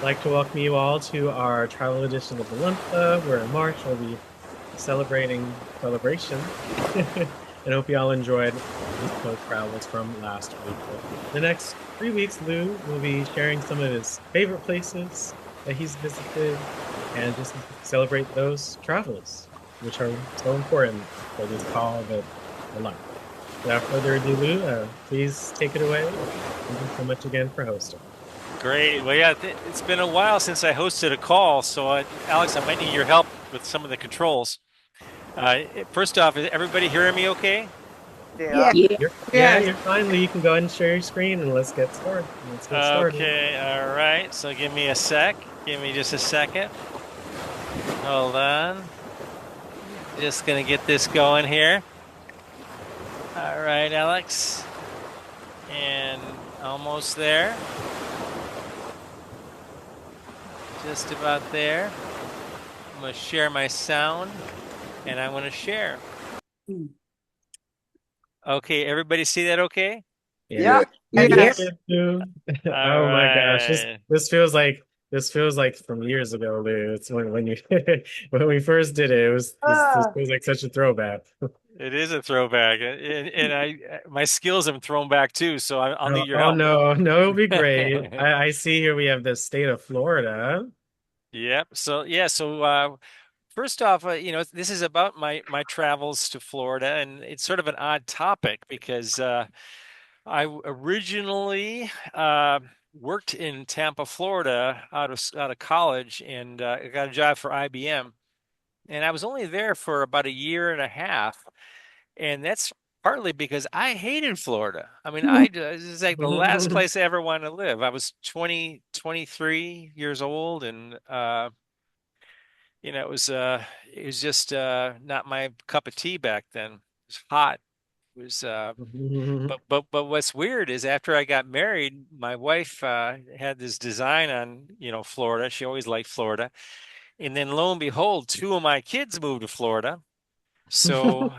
like to welcome you all to our travel edition of the Lunch Club. We're in March. We'll be celebrating celebration. And hope you all enjoyed East Coast travels from last week. But the next 3 weeks, Lou will be sharing some of his favorite places that he's visited and just celebrate those travels, which are so important for this call of life. Without further ado, Lou, please take it away. Thank you so much again for hosting. Great. Well, yeah, it's been a while since I hosted a call, so Alex, I might need your help with some of the controls. First off, is everybody hearing me okay? Yeah. Yeah. Yeah, Yes. you're fine, Lou. You can go ahead and share your screen and let's get started. Let's get started. Okay, all right. So give me a sec. Give me just a second. Hold on. Just gonna get this going here. All right, Alex. And almost there. Just about there. I'm gonna share my sound and I'm gonna share. Okay, everybody see that okay? Yeah. Yeah. You Yeah. Yes. did, Lou. All Oh my gosh. This right. this feels like this feels like from years ago, Lou. It's when you when we first did it, this Ah, feels like such a throwback. It is a throwback, and my skills have thrown back too, so I'll Oh, need your oh help. no, no, it'll be great. I see here we have the state of Florida. Yep. So yeah. So first off, this is about my travels to Florida, and it's sort of an odd topic because I originally worked in Tampa, Florida, out of college, and I got a job for IBM, and I was only there for about a year and a half. And that's partly because I hated Florida. I mean, this is like the last place I ever wanted to live. I was 23 years old, and it was just not my cup of tea back then. It was hot. It was but what's weird is after I got married, my wife had this design on, Florida. She always liked Florida. And then lo and behold, two of my kids moved to Florida. So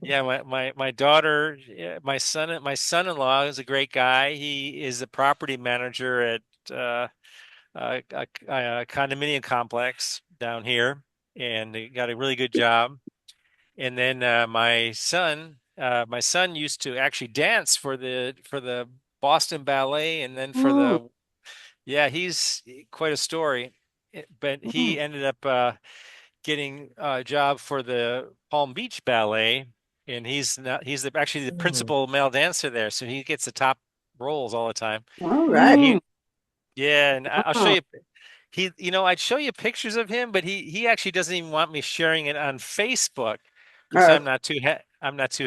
yeah, my daughter, yeah, my son-in-law is a great guy. He is a property manager at a condominium complex down here, and he got a really good job. And then my son used to actually dance for the Boston Ballet, and then for mm, the yeah, he's quite a story. But mm. he ended up getting a job for the Palm Beach Ballet, and actually the principal male dancer there, so he gets the top roles all the time. All And right. Mm. he, yeah, and I'll show Wow. you. I'd show you pictures of him, but he actually doesn't even want me sharing it on Facebook, which Uh, I'm not too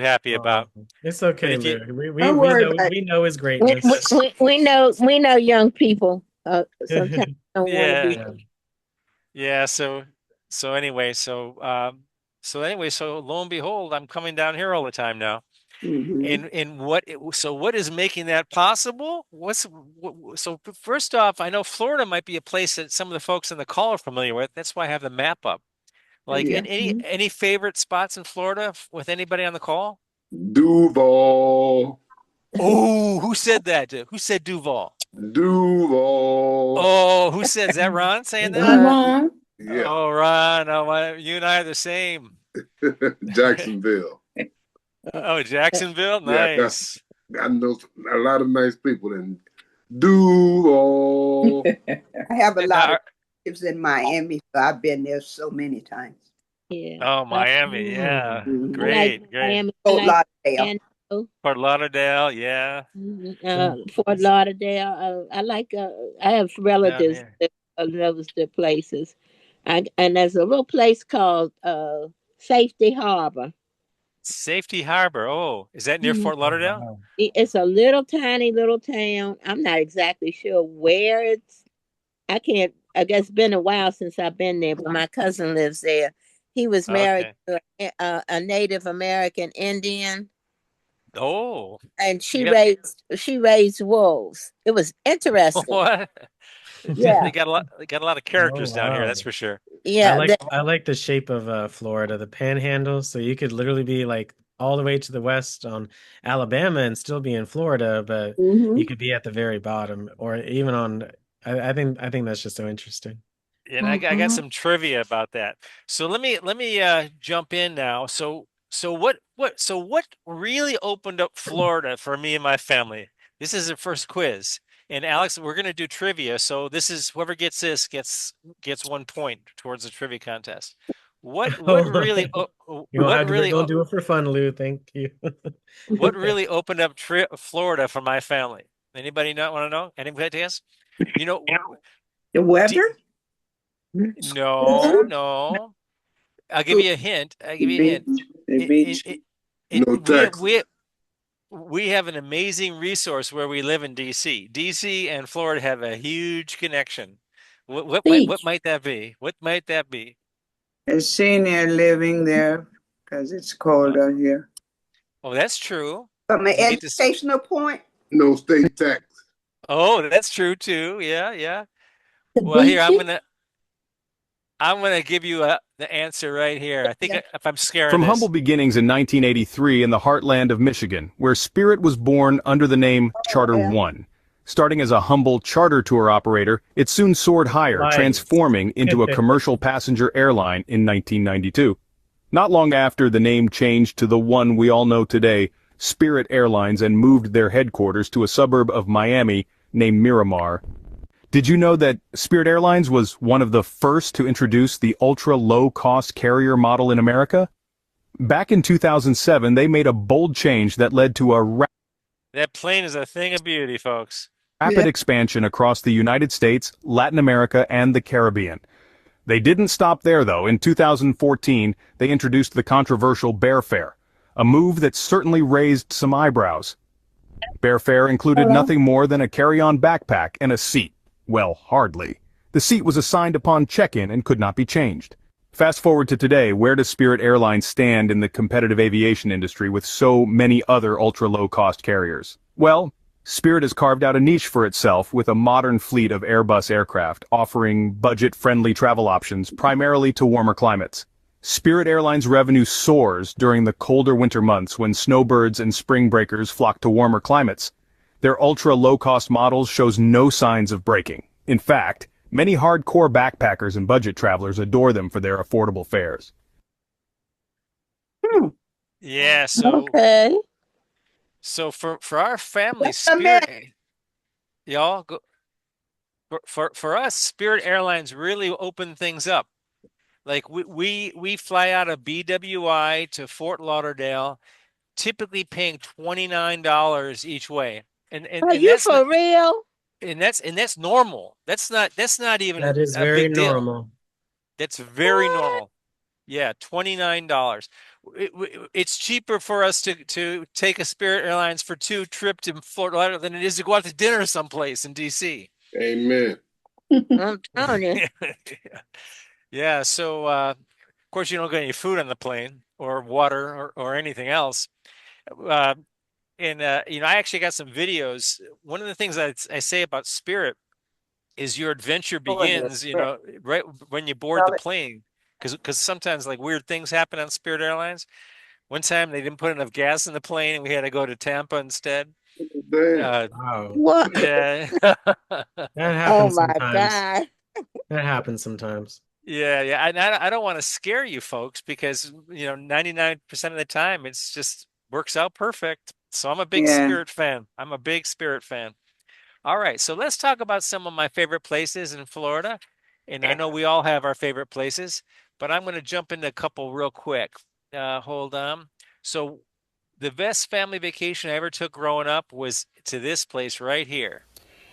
happy Oh, about. it's But okay, if you, Lou. We, we don't we worry know about it. we know his We, we, greatness. we know young people. Sometimes don't want to yeah, be. Yeah. yeah. So lo and behold, I'm coming down here all the time now. Hmm. And what is making that possible? So first off, I know Florida might be a place that some of the folks in the call are familiar with. That's why I have the map up. Like Yeah. any favorite spots in Florida with anybody on the call? Duval, Oh, who said that? Who said Duval? Duval. Oh, who said, is that Ron saying that? Uh-huh. Yeah, Oh, Ron, you and I are the same. Jacksonville. Oh, Jacksonville, Yeah, nice. I know a lot of nice people in Duval. I have a And lot of relatives in Miami, so I've been there so many times. Yeah. oh, Miami, Mm. yeah, I Hmm. like great, great. Miami. I Fort like Lauderdale. Orlando, Fort Lauderdale, yeah. Fort Lauderdale. I like. I have Down relatives here. that those the places. And there's a little place called Safety Harbor. Safety Harbor. Oh, is that near Mhm. Fort Oh, Lauderdale? wow. It's a little tiny little town. I'm not exactly sure where it's. I can't. I guess it's been a while since I've been there, but my cousin lives there. He was married Okay. to a Native American Indian, Oh, and you got she raised wolves. It was interesting. what? Yeah, They got a lot of Oh, characters down here, wow. that's for sure. I yeah. like I like the shape of Florida, the panhandle. So you could literally be like all the way to the west on Alabama and still be in Florida, but Hmm. you could be at the very bottom or even on I think that's just so interesting. And I got some trivia about that. So let me jump in now. So what really opened up Florida for me and my family? This is the first quiz. And Alex, we're gonna do trivia. So this is whoever gets this gets 1 point towards the trivia contest. What really You don't what have to. really Don't do it for fun, Lou. Thank you. what really opened up Florida for my family? Anybody not want to know? Anybody guess? You know, The D weather? no, no. I'll give you a hint. I'll give The you a hint. beach. The It, beach. No we have taxes. we have an amazing resource where we live in DC. DC and Florida have a huge connection. What Beach. might that be? What might that be? A senior living there because it's cold out here. Oh, that's true. From an You get this. educational point, No state tax. Oh, that's true too. Yeah, yeah. The Well, here beaches. I'm gonna give you the answer right here. I think Yeah. if I'm scaring From this. humble beginnings in 1983 in the heartland of Michigan, where Spirit was born under the name Charter yeah. One. Starting as a humble charter tour operator, it soon soared higher, Nice. transforming into a commercial passenger airline in 1992. Not long after, the name changed to the one we all know today, Spirit Airlines, and moved their headquarters to a suburb of Miami named Miramar. Did you know that Spirit Airlines was one of the first to introduce the ultra-low-cost carrier model in America? Back in 2007, they made a bold change that led to a That plane is a thing of beauty, folks. rapid Yeah. expansion across the United States, Latin America, and the Caribbean. They didn't stop there, though. In 2014, they introduced the controversial Bear Fare, a move that certainly raised some eyebrows. Bear Fare included nothing more than a carry-on backpack and a seat. Well, hardly. The seat was assigned upon check-in and could not be changed. Fast forward to today, where does Spirit Airlines stand in the competitive aviation industry with so many other ultra-low-cost carriers? Well, Spirit has carved out a niche for itself with a modern fleet of Airbus aircraft, offering budget-friendly travel options primarily to warmer climates. Spirit Airlines revenue soars during the colder winter months when snowbirds and spring breakers flock to warmer climates. Their ultra-low-cost models shows no signs of breaking. In fact, many hardcore backpackers and budget travelers adore them for their affordable fares. Yeah, so Okay. for our family, What's the matter? Spirit, y'all go for us, Spirit Airlines really opened things up. Like we fly out of BWI to Fort Lauderdale, typically paying $29 each way. Are And you that's not for real? and that's normal. That's not even That is a very big deal. normal. That's very What? normal. Yeah, $29. It's cheaper for us to take a Spirit Airlines for two trip to Fort Lauderdale than it is to go out to dinner someplace in DC. Amen. I'm telling you. Yeah, so of course you don't get any food on the plane or water or anything else. Uh, I actually got some videos. One of the things I say about Spirit is your adventure begins, right when you board the plane, because sometimes like weird things happen on Spirit Airlines. One time they didn't put enough gas in the plane and we had to go to Tampa instead. Damn. Wow. What? Yeah. That Oh happens my sometimes. God. That happens sometimes. Yeah, yeah. And I don't want to scare you folks because 99% of the time it's just works out perfect. So I'm a big Yeah. Spirit fan. I'm a big Spirit fan. All right, so let's talk about some of my favorite places in Florida. And I know we all have our favorite places, but I'm going to jump into a couple real quick. Hold on. So the best family vacation I ever took growing up was to this place right here.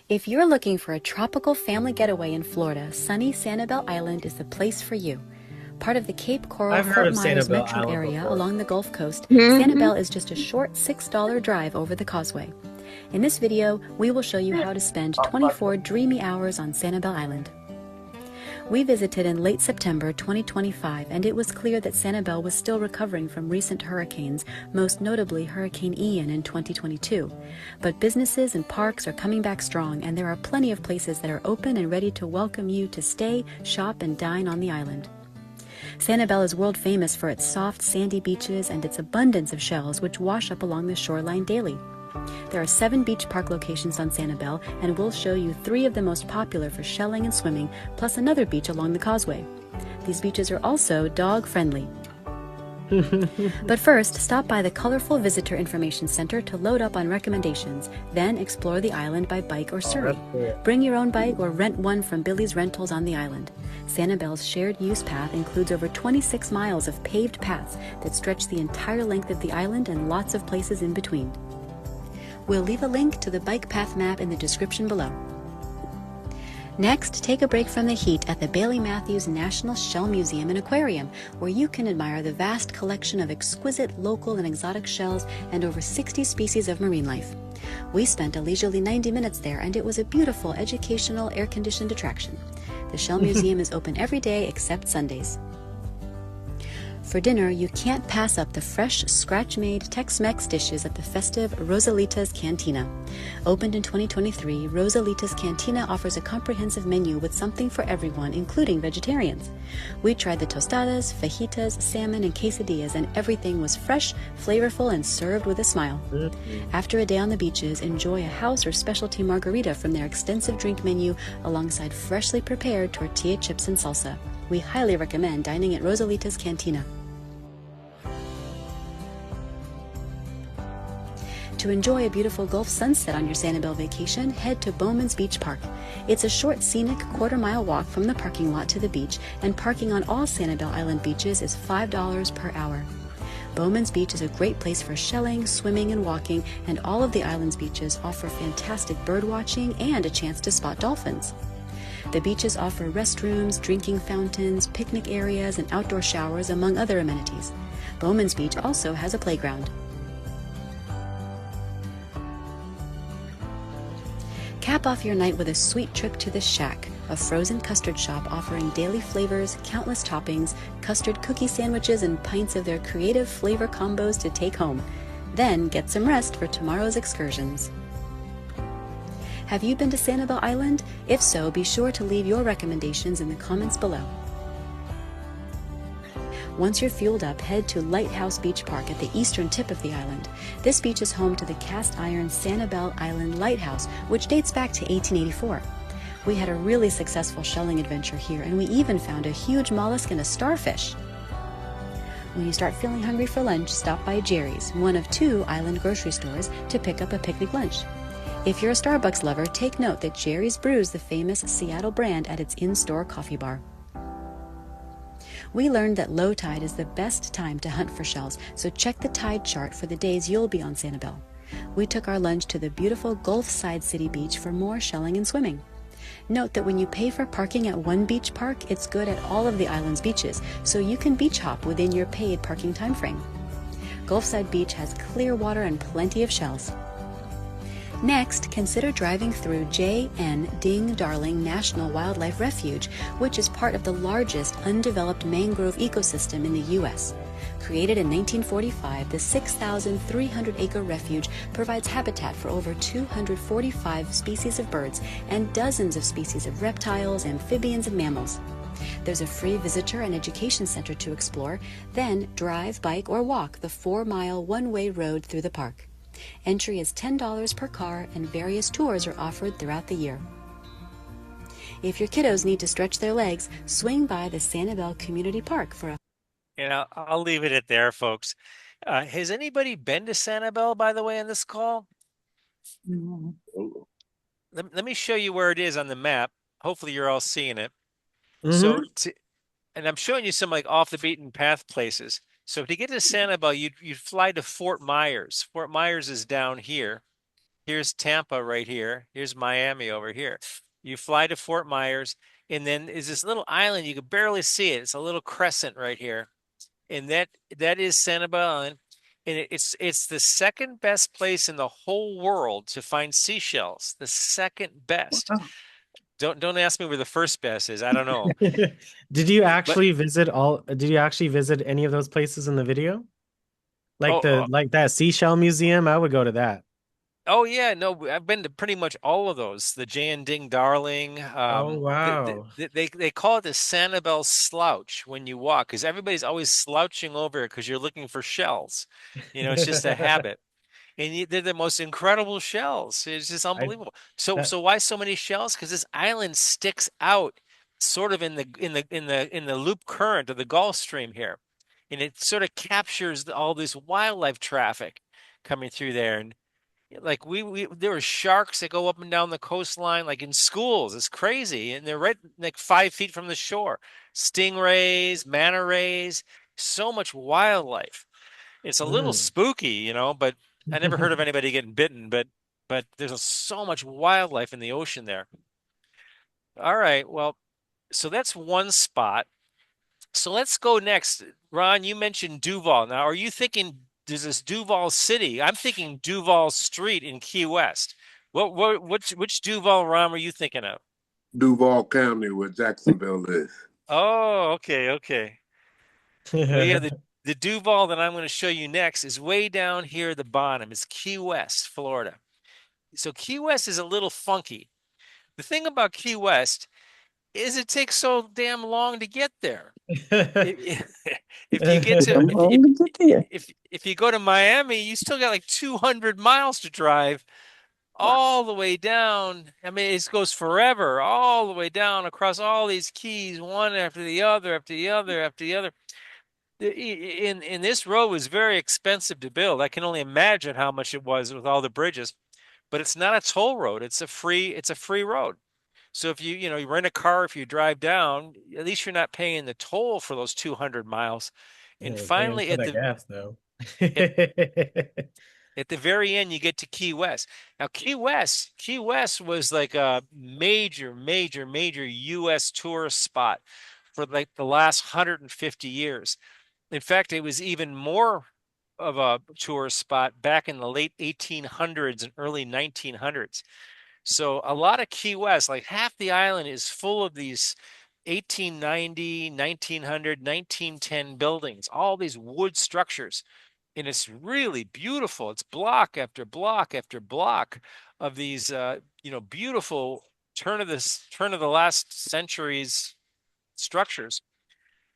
If you're looking for a tropical family getaway in Florida, sunny Sanibel Island is the place for you. Part of the Cape Coral I've heard Fort of Myers Sanibel metro Island area before. along the Gulf Coast, Mhm. Sanibel is just a short $6 drive over the causeway. In this video, we will show you how to spend 24 dreamy hours on Sanibel Island. We visited in late September 2025, and it was clear that Sanibel was still recovering from recent hurricanes, most notably Hurricane Ian in 2022. But businesses and parks are coming back strong, and there are plenty of places that are open and ready to welcome you to stay, shop, and dine on the island. Sanibel is world famous for its soft, sandy beaches and its abundance of shells which wash up along the shoreline daily. There are 7 beach park locations on Sanibel, and we'll show you 3 of the most popular for shelling and swimming, plus another beach along the causeway. These beaches are also dog-friendly. But first, stop by the colorful Visitor Information Center to load up on recommendations, then explore the island by bike or surrey. cool. Bring your own bike or rent one from Billy's Rentals on the island. Sanibel's shared use path includes over 26 miles of paved paths that stretch the entire length of the island and lots of places in between. We'll leave a link to the bike path map in the description below. Next, take a break from the heat at the Bailey Matthews National Shell Museum and Aquarium, where you can admire the vast collection of exquisite local and exotic shells and over 60 species of marine life. We spent a leisurely 90 minutes there, and it was a beautiful, educational, air-conditioned attraction. The Shell Museum is open every day except Sundays. For dinner, you can't pass up the fresh, scratch-made Tex-Mex dishes at the festive Rosalita's Cantina. Opened in 2023, Rosalita's Cantina offers a comprehensive menu with something for everyone, including vegetarians. We tried the tostadas, fajitas, salmon, and quesadillas, and everything was fresh, flavorful, and served with a smile. After a day on the beaches, enjoy a house or specialty margarita from their extensive drink menu alongside freshly prepared tortilla chips and salsa. We highly recommend dining at Rosalita's Cantina. To enjoy a beautiful Gulf sunset on your Sanibel vacation, head to Bowman's Beach Park. It's a short, scenic quarter-mile walk from the parking lot to the beach, and parking on all Sanibel Island beaches is $5 per hour. Bowman's Beach is a great place for shelling, swimming, and walking, and all of the island's beaches offer fantastic bird watching and a chance to spot dolphins. The beaches offer restrooms, drinking fountains, picnic areas, and outdoor showers, among other amenities. Bowman's Beach also has a playground. Cap off your night with a sweet trip to the Shack, a frozen custard shop offering daily flavors, countless toppings, custard cookie sandwiches, and pints of their creative flavor combos to take home. Then get some rest for tomorrow's excursions. Have you been to Sanibel Island? If so, be sure to leave your recommendations in the comments below. Once you're fueled up, head to Lighthouse Beach Park at the eastern tip of the island. This beach is home to the cast iron Sanibel Island Lighthouse, which dates back to 1884. We had a really successful shelling adventure here, and we even found a huge mollusk and a starfish. When you start feeling hungry for lunch, stop by Jerry's, one of 2 island grocery stores, to pick up a picnic lunch. If you're a Starbucks lover, take note that Jerry's brews the famous Seattle brand at its in-store coffee bar. We learned that low tide is the best time to hunt for shells, so check the tide chart for the days you'll be on Sanibel. We took our lunch to the beautiful Gulf Side City Beach for more shelling and swimming. Note that when you pay for parking at one beach park, it's good at all of the island's beaches, so you can beach hop within your paid parking time frame. Gulfside Beach has clear water and plenty of shells. Next, consider driving through J.N. Ding Darling National Wildlife Refuge, which is part of the largest undeveloped mangrove ecosystem in the U.S. Created in 1945, the 6,300-acre refuge provides habitat for over 245 species of birds and dozens of species of reptiles, amphibians, and mammals. There's a free visitor and education center to explore, then drive, bike, or walk the 4-mile one-way road through the park. Entry is $10 per car, and various tours are offered throughout the year. If your kiddos need to stretch their legs, swing by the Sanibel Community Park for a... I'll leave it at there, folks. Has anybody been to Sanibel, by the way, on this call? No. Let me show you where it is on the map. Hopefully you're all seeing it. Mhm. And I'm showing you some like off the beaten path places. So to get to Sanibel, you'd fly to Fort Myers. Fort Myers is down here. Here's Tampa right here. Here's Miami over here. You fly to Fort Myers, and then is this little island. You can barely see it. It's a little crescent right here. And that is Sanibel Island. And it's the second best place in the whole world to find seashells. The second best. Wow. Don't ask me where the first best is. I don't know. Did you actually visit any of those places in the video? Like like that seashell museum? I would go to that. Oh yeah, no, I've been to pretty much all of those. The Jan Ding Darling. Oh wow. They call it the Sanibel slouch when you walk, because everybody's always slouching over because you're looking for shells. It's just a habit. and they're the most incredible shells. It's just unbelievable. So that why so many shells? Because this island sticks out sort of in the loop current of the Gulf Stream here, and it sort of captures all this wildlife traffic coming through there. And like we there were sharks that go up and down the coastline, like in schools. It's crazy, and they're right like 5 feet from the shore. Stingrays, manta rays, so much wildlife. It's a little mm. spooky, but I never heard of anybody getting bitten, but there's so much wildlife in the ocean there. All right, well, so that's one spot. So let's go next. Ron, you mentioned Duval. Now, are you thinking there's this Duval City? I'm thinking Duval Street in Key West. Which Duval, Ron, are you thinking of? Duval County, where Jacksonville is. Oh, okay. Well, yeah, the Duval that I'm going to show you next is way down here at the bottom. It's Key West, Florida. So Key West is a little funky. The thing about Key West is it takes so damn long to get there. If you get to if you go to Miami, you still got like 200 miles to drive all the way down. I mean, it goes forever, all the way down across all these keys, one after the other, after the other, after the other. In this road was very expensive to build. I can only imagine how much it was with all the bridges, but it's not a toll road. It's a free road. So if you rent a car, if you drive down, at least you're not paying the toll for those 200 miles. And finally, at the gas though. At the very end, you get to Key West. Now, Key West was like a major U.S. tourist spot for like the last 150 years. In fact, it was even more of a tourist spot back in the late 1800s and early 1900s. So a lot of Key West, like half the island is full of these 1890, 1900, 1910 buildings, all these wood structures. And it's really beautiful. It's block after block after block of these, beautiful turn of the last century's structures.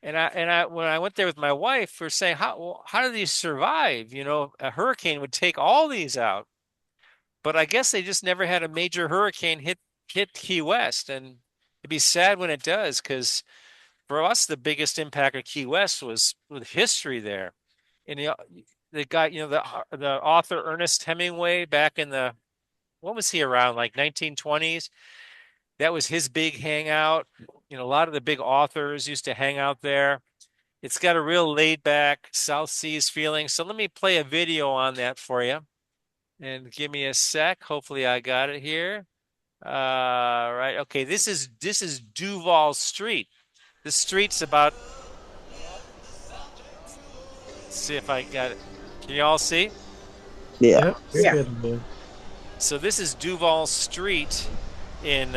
And I when I went there with my wife, we are saying, how do these survive? A hurricane would take all these out. But I guess they just never had a major hurricane hit Key West, and it'd be sad when it does, because for us the biggest impact of Key West was with history there. And the guy, the author Ernest Hemingway back in what was he around, like 1920s? That was his big hangout. A lot of the big authors used to hang out there. It's got a real laid back South Seas feeling. So let me play a video on that for you. And give me a sec. Hopefully I got it here. Right. Okay. This is Duval Street. This street's about. Let's see if I got it. Can you all see? Yeah. Good. So this is Duval Street in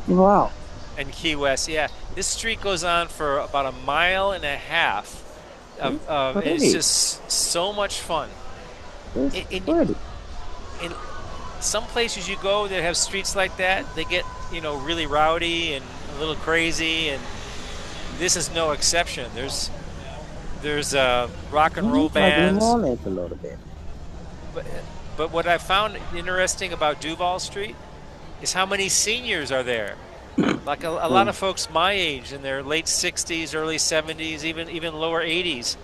Wow. in Key West. Yeah. This street goes on for about a mile and a half. It's just so much fun. In some places you go that have streets like that, they get, really rowdy and a little crazy, and this is no exception. There's rock and roll bands. A little bit. But what I found interesting about Duval Street is how many seniors are there. Like a lot of folks my age, in their late 60s, early 70s, even lower 80s.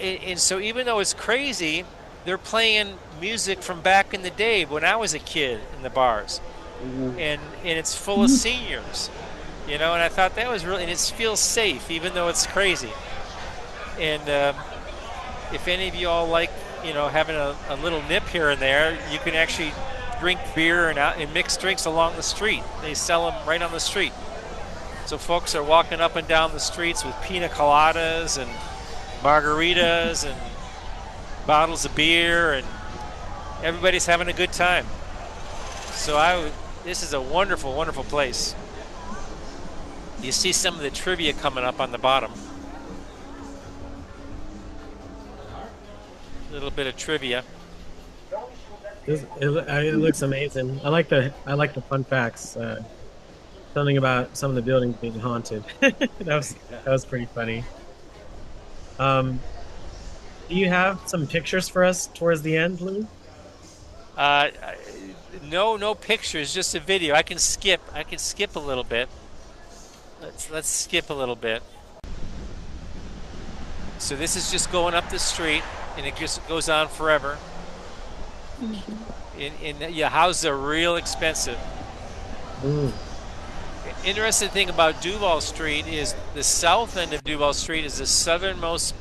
And so even though it's crazy, they're playing music from back in the day when I was a kid in the bars. And it's full of seniors, and I thought that was really, and it feels safe even though it's crazy. And if any of you all like, having a little nip here and there, you can actually drink beer and mix drinks along the street. They sell them right on the street. So folks are walking up and down the streets with pina coladas and margaritas and bottles of beer, and everybody's having a good time. So this is a wonderful, wonderful place. You see some of the trivia coming up on the bottom. A little bit of trivia. It looks amazing. I like the fun facts. Something about some of the buildings being haunted. that was pretty funny. Do you have some pictures for us towards the end, Lou? No pictures, just a video. I can skip. I can skip a little bit. Let's skip a little bit. So this is just going up the street, and it just goes on forever. Yeah, houses are real expensive. Mm. Interesting thing about Duval Street is the south end of Duval Street is the southernmost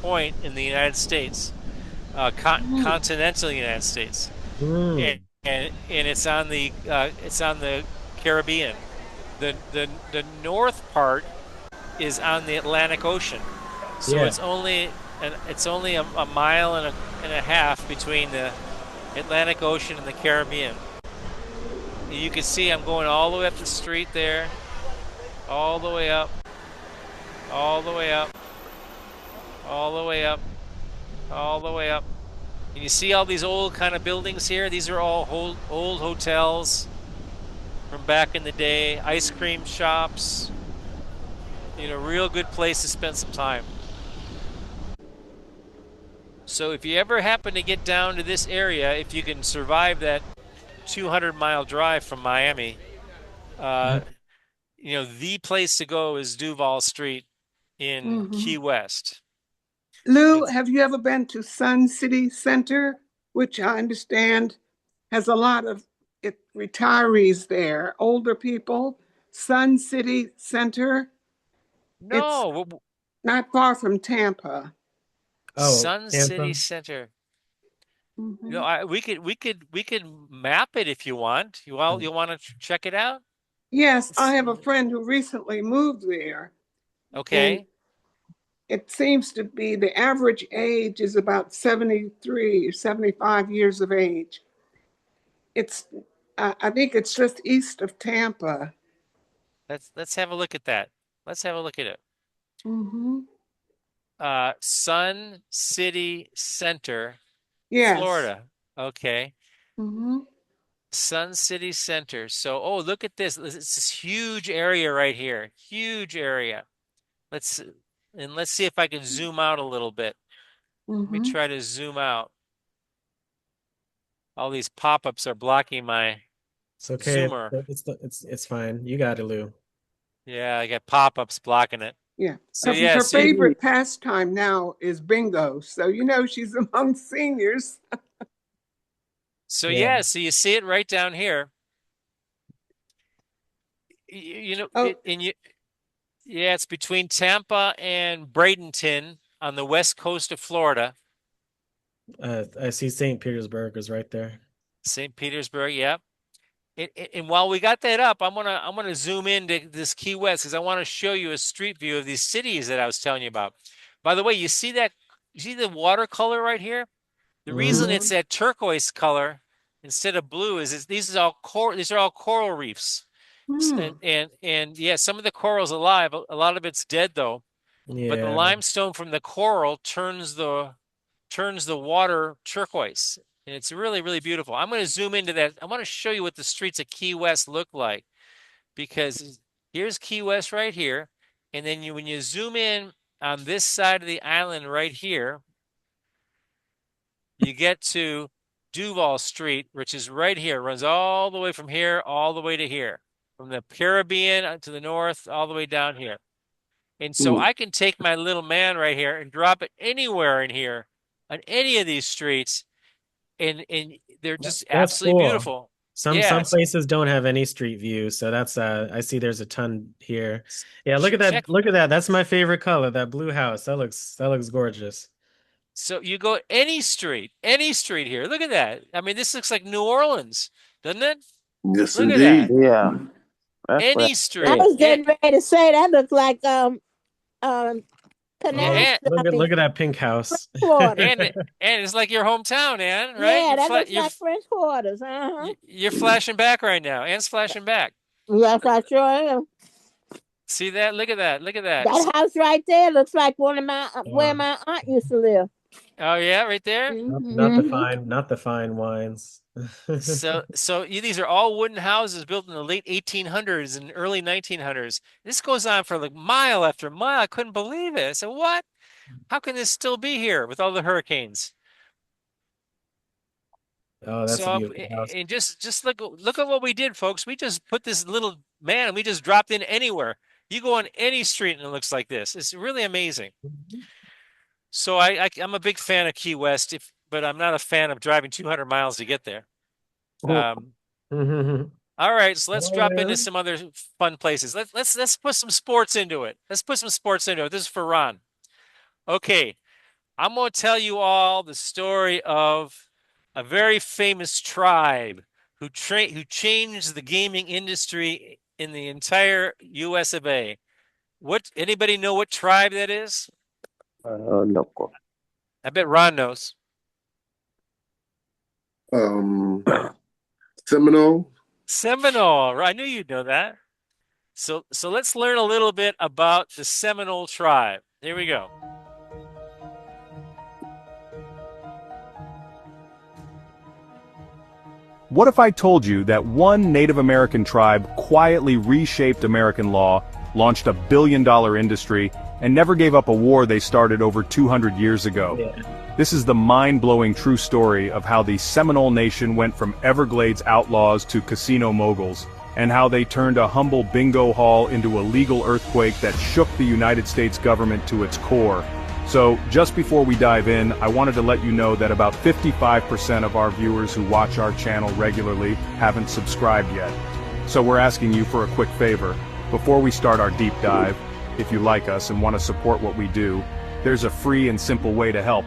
point in the United States, continental United States, and, Mm. and it's on the Caribbean. The north part is on the Atlantic Ocean, so Yeah. it's only a mile and a half between the Atlantic Ocean and the Caribbean. And you can see I'm going all the way up the street there, all the way up, all the way up, all the way up, all the way up. And you see all these old kind of buildings here? These are all old hotels from back in the day, ice cream shops. You know, real good place to spend some time. So if you ever happen to get down to this area, if you can survive that 200-mile drive from Miami, you know, the place to go is Duval Street in Key West. Lou, It's have you ever been to Sun City Center, which I understand has a lot of retirees there, older people? Sun City Center. It's no not far from Tampa. Oh, Sun City Tampa. Center. Mhm. You know, we could map it if you want. You want to check it out? Yes, I have a friend who recently moved there, and Okay. it seems to be the average age is about 73 or 75 years of age. It's, I think it's just east of Tampa. Let's have a look at that. Let's have a look at it. Mm-hmm. Sun City Center, Yes. Florida. Okay. Mm-hmm. Sun City Center. So, oh, look at this. It's this huge area right here. Huge area. Let's see if I can zoom out a little bit. Let me Mm-hmm. try to zoom out. All these pop-ups are blocking my It's okay. zoomer. It's fine. You got it, Lou. Yeah, I got pop-ups blocking it. Yeah. So Her yeah, so favorite pastime now is bingo. So, she's among seniors. Yeah. so you see it right down here. You know, Oh, yeah, it's between Tampa and Bradenton on the west coast of Florida. I see St. Petersburg is right there. St. Petersburg, yeah. And while we got that up, I'm gonna zoom into this Key West because I want to show you a street view of these cities that I was telling you about. By the way, you see the watercolor right here? The reason Mm. it's that turquoise color instead of blue is these are all coral reefs. And yeah, some of the coral's alive. A lot of it's dead though. But the Yeah. limestone from the coral turns the water turquoise. And it's really, really beautiful. I'm going to zoom into that. I want to show you what the streets of Key West look like because here's Key West right here. And then when you zoom in on this side of the island right here, you get to Duval Street, which is right here, runs all the way from here, all the way to here, from the Caribbean to the north, all the way down here. And so I can take my little man right here and drop it anywhere in here on any of these streets, and they're just That's absolutely cool. beautiful. Some Yeah, places don't have any street view, so that's I see there's a ton here. Yeah, look at that. check. Look at that. That's my favorite color, that blue house. That looks gorgeous. So you go any street here. Look at that. I mean, this looks like New Orleans, doesn't it? Yes, Look at that. indeed. Yeah, that's what Any I street. was getting ready to say that looked like Oh, Canal look at that pink house. Florida. And it's like your hometown, Ann, right? Yeah, that looks You're like French Quarters. Uh-huh. you're flashing back right now. Ann's flashing back. Yes, I sure am. See that? Look at that. Look at that. That house right there looks like one of my where Wow. my aunt used to live. Oh yeah, right there. Not the fine wines. These are all wooden houses built in the late 1800s and early 1900s. This goes on for like mile after mile. I couldn't believe it. I said, what? how can this still be here with all the hurricanes? Oh, that's a So, beautiful house. and just look at what we did, folks. We just put this little man, and we just dropped in anywhere. You go on any street, and it looks like this. It's really amazing. Mhm. So I'm a big fan of Key West, but I'm not a fan of driving 200 miles to get there. Um, all right, so let's Oh, drop into yeah. some other fun places. Let's put some sports into it. Let's put some sports into it. This is for Ron. Okay, I'm going to tell you all the story of a very famous tribe who changed the gaming industry in the entire US of A. Anybody know what tribe that is? Loco. I bet Ron knows. Seminole. Seminole. I knew you'd know that. So let's learn a little bit about the Seminole tribe. Here we go. What if I told you that one Native American tribe quietly reshaped American law, launched a billion-dollar industry, and never gave up a war they started over 200 years ago? Yeah. This is the mind-blowing true story of how the Seminole Nation went from Everglades outlaws to casino moguls, and how they turned a humble bingo hall into a legal earthquake that shook the United States government to its core. So, just before we dive in, I wanted to let you know that about 55% of our viewers who watch our channel regularly haven't subscribed yet. So we're asking you for a quick favor. Before we start our deep dive, if you like us and want to support what we do, there's a free and simple way to help.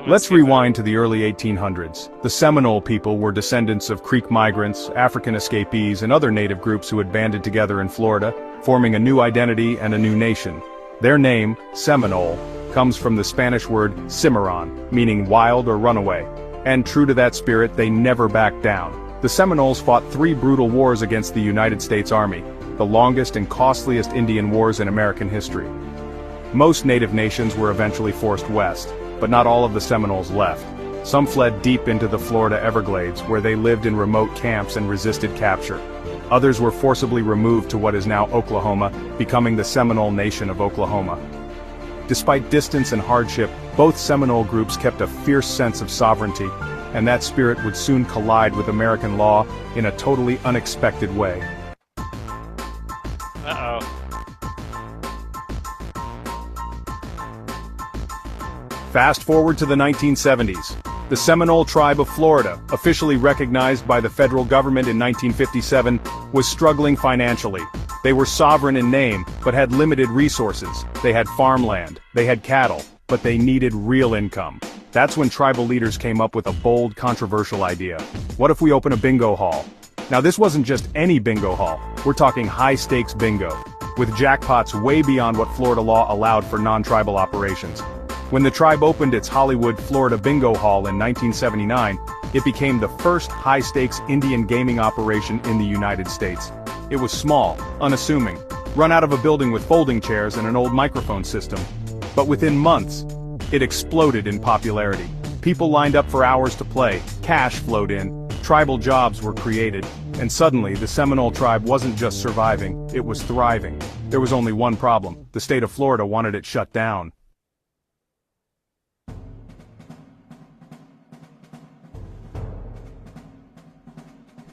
Let's rewind to the early 1800s. The Seminole people were descendants of Creek migrants, African escapees, and other native groups who had banded together in Florida, forming a new identity and a new nation. Their name, Seminole, comes from the Spanish word cimarron, meaning wild or runaway. And true to that spirit, they never backed down. The Seminoles fought 3 brutal wars against the United States Army, the longest and costliest Indian wars in American history. Most native nations were eventually forced west, but not all of the Seminoles left. Some fled deep into the Florida Everglades, where they lived in remote camps and resisted capture. Others were forcibly removed to what is now Oklahoma, becoming the Seminole Nation of Oklahoma. Despite distance and hardship, both Seminole groups kept a fierce sense of sovereignty, and that spirit would soon collide with American law in a totally unexpected way. Uh-oh. Fast forward to the 1970s. The Seminole Tribe of Florida, officially recognized by the federal government in 1957, was struggling financially. They were sovereign in name, but had limited resources. They had farmland, they had cattle, but they needed real income. That's when tribal leaders came up with a bold, controversial idea. What if we open a bingo hall? Now this wasn't just any bingo hall, we're talking high-stakes bingo, with jackpots way beyond what Florida law allowed for non-tribal operations. When the tribe opened its Hollywood, Florida bingo hall in 1979, it became the first high-stakes Indian gaming operation in the United States. It was small, unassuming, run out of a building with folding chairs and an old microphone system. But within months, it exploded in popularity. People lined up for hours to play, cash flowed in, tribal jobs were created, and suddenly the Seminole tribe wasn't just surviving, it was thriving. There was only one problem: the state of Florida wanted it shut down.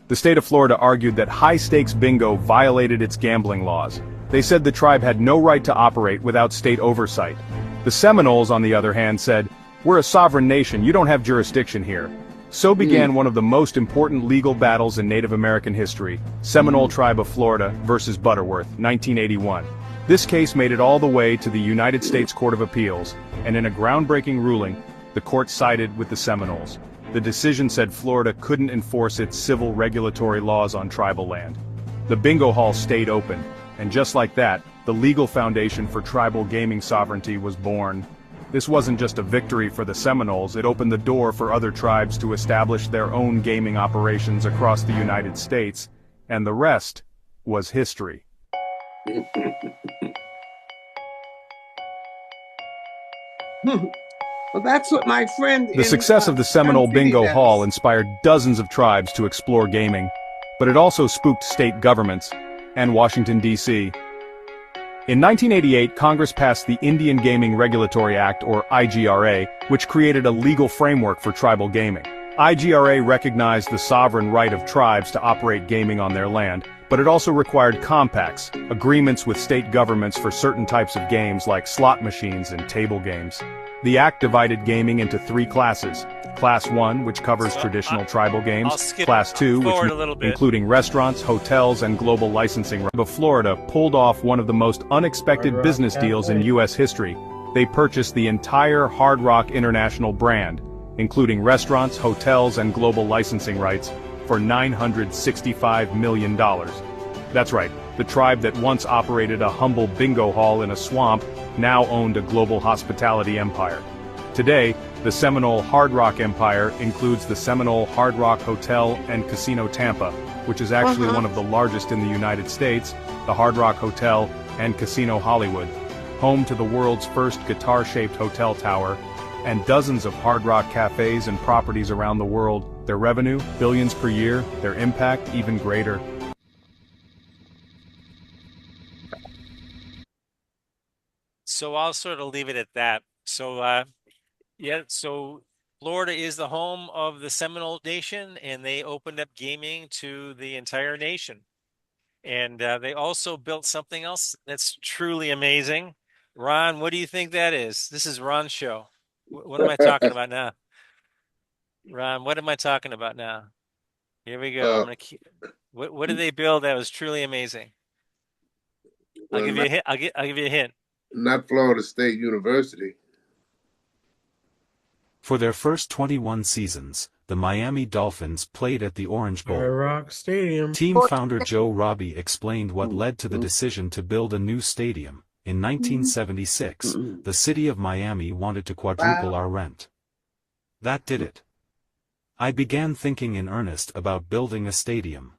The state of Florida argued that high-stakes bingo violated its gambling laws. They said the tribe had no right to operate without state oversight. The Seminoles, on the other hand, said, "We're a sovereign nation, you don't have jurisdiction here." So began one of the most important legal battles in Native American history, Seminole Tribe of Florida versus Butterworth, 1981. This case made it all the way to the United States Court of Appeals, and in a groundbreaking ruling, the court sided with the Seminoles. The decision said Florida couldn't enforce its civil regulatory laws on tribal land. The bingo hall stayed open, and just like that, the legal foundation for tribal gaming sovereignty was born. This wasn't just a victory for the Seminoles, it opened the door for other tribes to establish their own gaming operations across the United States, and the rest was history. Well, that's what my friend The success of the Seminole Bingo Hall inspired dozens of tribes to explore gaming, but it also spooked state governments and Washington, D.C. In 1988, Congress passed the Indian Gaming Regulatory Act, or IGRA, which created a legal framework for tribal gaming. IGRA recognized the sovereign right of tribes to operate gaming on their land, but it also required compacts, agreements with state governments for certain types of games like slot machines and table games. The act divided gaming into 3 classes. Class 1, which covers traditional tribal games. Class 2, which including restaurants, hotels, and global licensing. Of Florida pulled off one of the most unexpected business deals in U.S. history. They purchased the entire Hard Rock International brand, including restaurants, hotels, and global licensing rights, for $965 million. That's right, the tribe that once operated a humble bingo hall in a swamp now owned a global hospitality empire. Today, the Seminole Hard Rock Empire includes the Seminole Hard Rock Hotel and Casino Tampa, which is actually one of the largest in the United States, the Hard Rock Hotel and Casino Hollywood, home to the world's first guitar-shaped hotel tower, and dozens of Hard Rock cafes and properties around the world. Their revenue, billions per year, their impact, even greater. So I'll sort of leave it at that. So, yeah, so Florida is the home of the Seminole Nation, and they opened up gaming to the entire nation. And they also built something else that's truly amazing. Ron, what do you think that is? This is Ron's show. What am I talking about now? Ron, what am I talking about now? Here we go. I'm gonna keep. What did they build that was truly amazing? I'll give you a hint. I'll give you a hint. Not Florida State University. For their first 21 seasons, the Miami Dolphins played at the Orange Bowl. Hard Rock Stadium. Team founder Joe Robbie explained what led to the decision to build a new stadium. In 1976, the city of Miami wanted to quadruple our rent. That did it. I began thinking in earnest about building a stadium.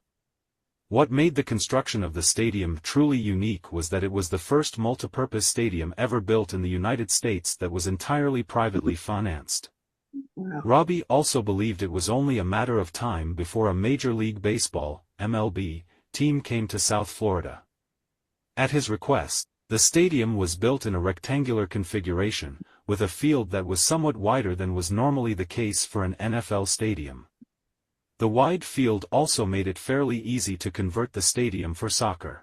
What made the construction of the stadium truly unique was that it was the first multipurpose stadium ever built in the United States that was entirely privately financed. Robbie also believed it was only a matter of time before a Major League Baseball, MLB, team came to South Florida. At his request, the stadium was built in a rectangular configuration, with a field that was somewhat wider than was normally the case for an NFL stadium. The wide field also made it fairly easy to convert the stadium for soccer.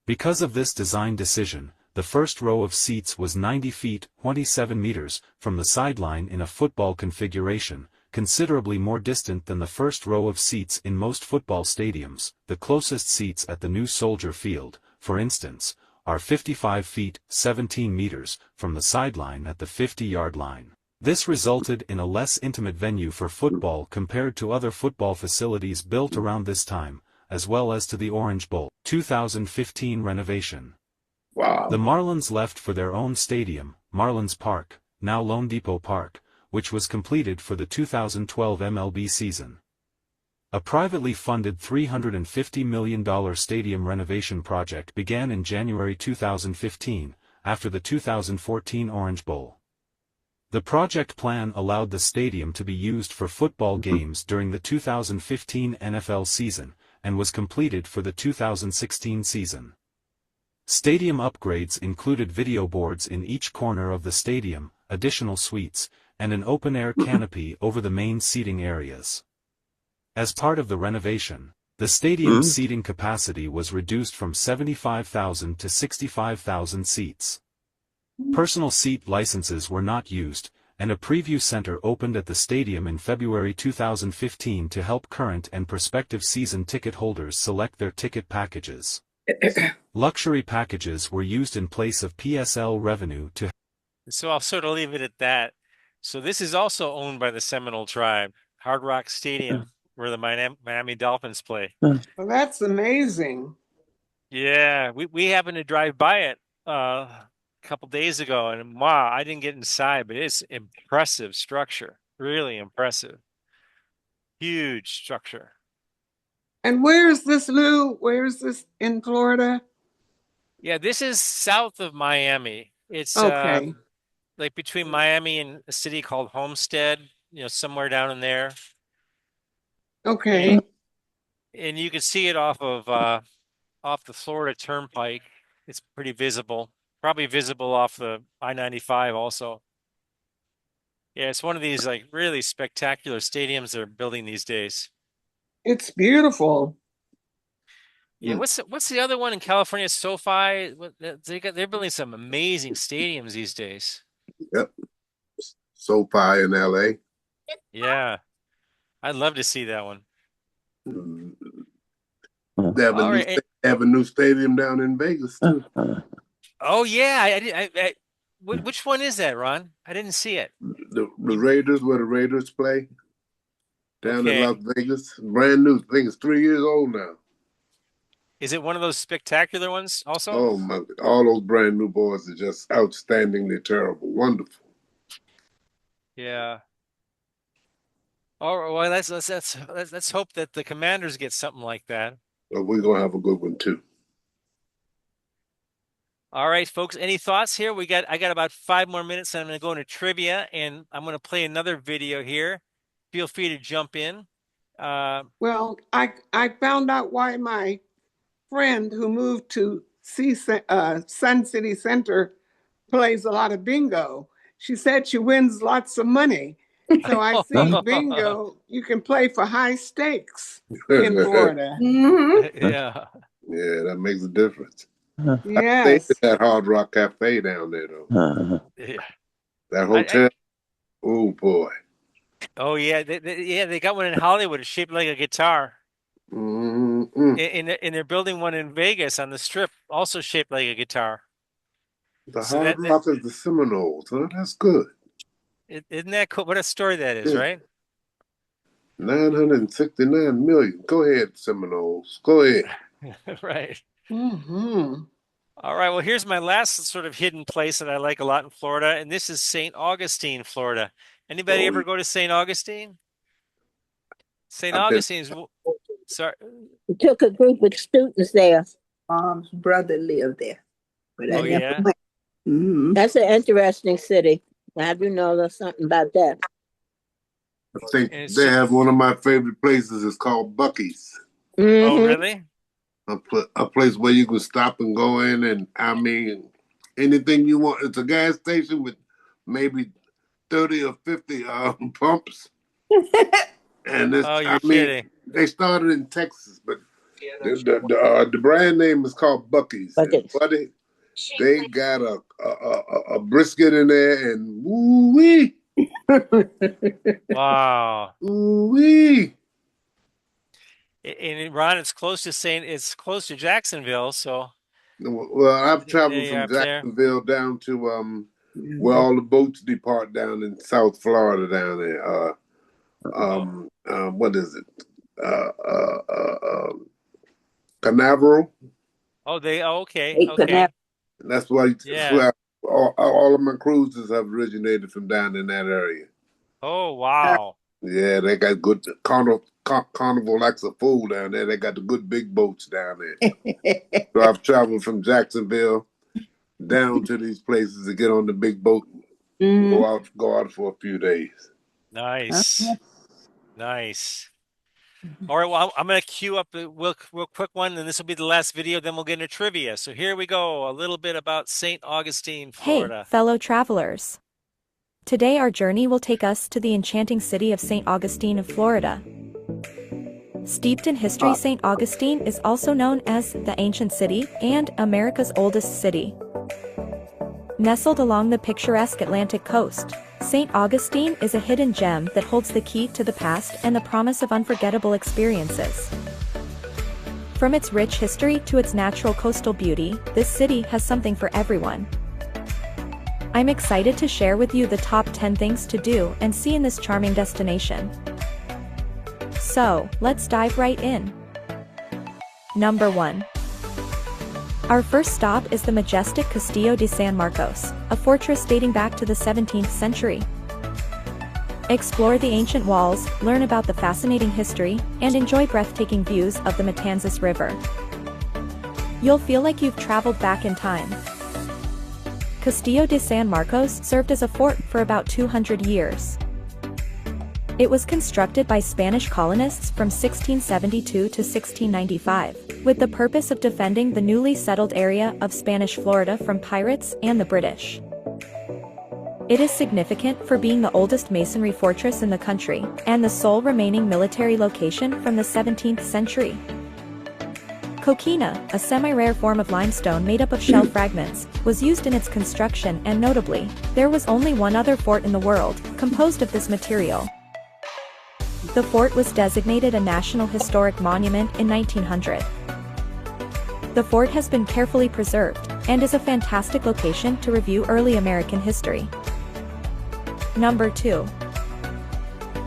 Because of this design decision, the first row of seats was 90 feet, 27 meters, from the sideline in a football configuration, considerably more distant than the first row of seats in most football stadiums. The closest seats at the new Soldier Field, for instance, are 55 feet, 17 meters, from the sideline at the 50-yard line. This resulted in a less intimate venue for football compared to other football facilities built around this time, as well as to the Orange Bowl. 2015 renovation. Wow. The Marlins left for their own stadium, Marlins Park, now Lone Depot Park, which was completed for the 2012 MLB season. A privately funded $350 million stadium renovation project began in January 2015, after the 2014 Orange Bowl. The project plan allowed the stadium to be used for football games during the 2015 NFL season, and was completed for the 2016 season. Stadium upgrades included video boards in each corner of the stadium, additional suites, and an open-air canopy over the main seating areas. As part of the renovation, the stadium's seating capacity was reduced from 75,000 to 65,000 seats. Personal seat licenses were not used, and a preview center opened at the stadium in February 2015 to help current and prospective season ticket holders select their ticket packages. Luxury packages were used in place of PSL revenue to. So I'll sort of leave it at that. So this is also owned by the Seminole tribe, Hard Rock Stadium, where the Miami Dolphins play. Well, that's amazing. Yeah, we happened to drive by it a couple days ago, and wow, I didn't get inside, but it's impressive structure, really impressive. Huge structure. And where is this, Lou? Where is this in Florida? Yeah, this is south of Miami. It's Okay. like between Miami and a city called Homestead, somewhere down in there. Okay. And you can see it off the Florida Turnpike. It's pretty visible. Probably visible off the I-95 also. Yeah, it's one of these like really spectacular stadiums they're building these days. It's beautiful. Yeah, what's the other one in California? SoFi. They're building some amazing stadiums these days. Yep. SoFi in LA. Yeah, I'd love to see that one. They have All right. they have a new stadium down in Vegas too. Oh yeah, which one is that, Ron? I didn't see it. The Raiders, where the Raiders play, down in Okay. Las Vegas. Brand new. I think it's 3 years old now. Is it one of those spectacular ones also? Oh my! All those brand new boys are just outstandingly terrible, wonderful. Yeah. Oh well, let's hope that the Commanders get something like that. But we're gonna have a good one too. All right, folks. Any thoughts here? I got about 5 more minutes, and I'm going to go into trivia, and I'm going to play another video here. Feel free to jump in. Well, I found out why my friend who moved to Sun City Center plays a lot of bingo. She said she wins lots of money. So I see bingo, you can play for high stakes in Florida. Yeah. Yeah, that makes a difference. Yes. Stayed at that Hard Rock Cafe down there though. Yeah. That hotel. Oh boy. Oh yeah, they got one in Hollywood. It's shaped like a guitar. And they're building one in Vegas on the Strip, also shaped like a guitar. The Hard Rock is the Seminoles, huh? That's good. Isn't that cool? What a story that is, right? 969 million. Go ahead, Seminoles. Go ahead. Right. Mm-hmm. All right. Well, here's my last sort of hidden place that I like a lot in Florida, and this is St. Augustine, Florida. Anybody ever go to St. Augustine? St. Augustine's. Sorry. We took a group of students there. Mom's brother lived there. But oh yeah. That's an interesting city. I do know there's something about that. I think they have one of my favorite places. It's called Buc-ee's. Oh, really? A place where you can stop and go in, and I mean, anything you want. It's a gas station with maybe 30 or 50 pumps. And it's, you're kidding. They started in Texas, but the brand name is called Buc-ee's. Buddy, they got a brisket in there, and woo-wee. Wow. Woo-wee. And Ron, it's close to Jacksonville, so. Well, I've traveled from Jacksonville down to where all the boats depart down in South Florida down there. What is it? Canaveral. Oh, okay. That's why. Yeah. All of my cruises have originated from down in that area. Oh wow. Yeah, they got good Carnival likes a fool down there. They got the good big boats down there. So I've traveled from Jacksonville down to these places to get on the big boat and go out for a few days. Nice. Nice. All right, well, I'm going to queue up a real quick one, and this will be the last video, then we'll get into trivia. So here we go, a little bit about St. Augustine, Florida. Hey, fellow travelers. Today our journey will take us to the enchanting city of St. Augustine of Florida. Steeped in history, St. Augustine is also known as the Ancient City and America's oldest city. Nestled along the picturesque Atlantic coast, St. Augustine is a hidden gem that holds the key to the past and the promise of unforgettable experiences. From its rich history to its natural coastal beauty, this city has something for everyone. I'm excited to share with you the top 10 things to do and see in this charming destination. So, let's dive right in. Number 1. Our first stop is the majestic Castillo de San Marcos, a fortress dating back to the 17th century. Explore the ancient walls, learn about the fascinating history, and enjoy breathtaking views of the Matanzas River. You'll feel like you've traveled back in time. Castillo de San Marcos served as a fort for about 200 years. It was constructed by Spanish colonists from 1672 to 1695, with the purpose of defending the newly settled area of Spanish Florida from pirates and the British. It is significant for being the oldest masonry fortress in the country, and the sole remaining military location from the 17th century. Coquina, a semi-rare form of limestone made up of shell fragments, was used in its construction, and notably, there was only one other fort in the world, composed of this material. The fort was designated a National Historic Monument in 1900. The fort has been carefully preserved, and is a fantastic location to review early American history. Number 2.